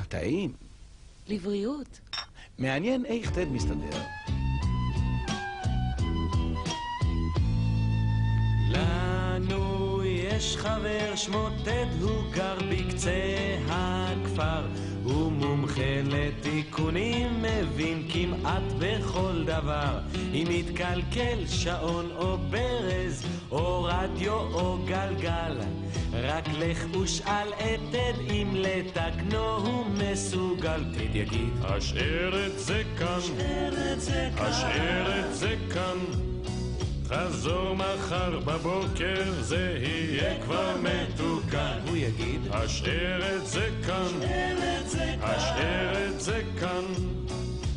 טעים. לבריאות. מעניין איך תד מסתדר. לנו יש חבר שמו תד, הוא גר בקצה הכפר, הוא מומחה לתיקונים, מבין כמעט בכל דבר. אם מתקלקל שעון או ברז או רדיו או גלגל, רק לך ושאל את תד אם לתקנו הוא מסוגל. תד יגיד השאר את זה כאן, השאר את זה כאן, חזור מחר בבוקר זה יהיה כבר מתוקן. הוא יגיד השאר את זה כאן, השאר את זה כאן,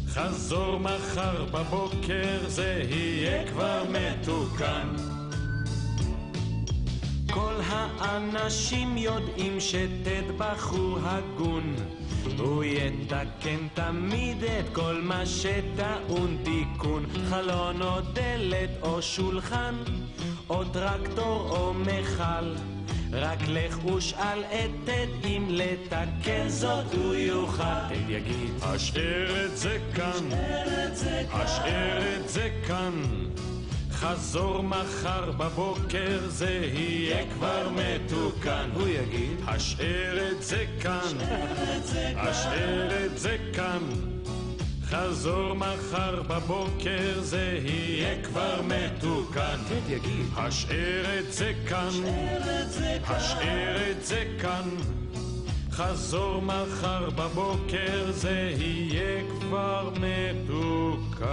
חזור מחר בבוקר זה יהיה כבר מתוקן. כל האנשים יודעים שתד בחור הגון, הוא יתקן תמיד את כל מה שטעון תיקון, חלון או דלת או שולחן או טרקטור או מחל, רק לך ושאל את תד אם לתקן זאת הוא יוכל. תד יגיד השאר את זה כאן, השאר את זה כאן, חזור מחר בבוקר זה יהיה כבר מתוקן. הוא יגיד השאר את זה כאן, השאר את זה כאן, חזור מחר בבוקר זה יהיה כבר מתוקן. תד יגיד השאר את זה כאן, השאר את זה כאן, חזור מחר בבוקר זה יהיה כבר מתוקן.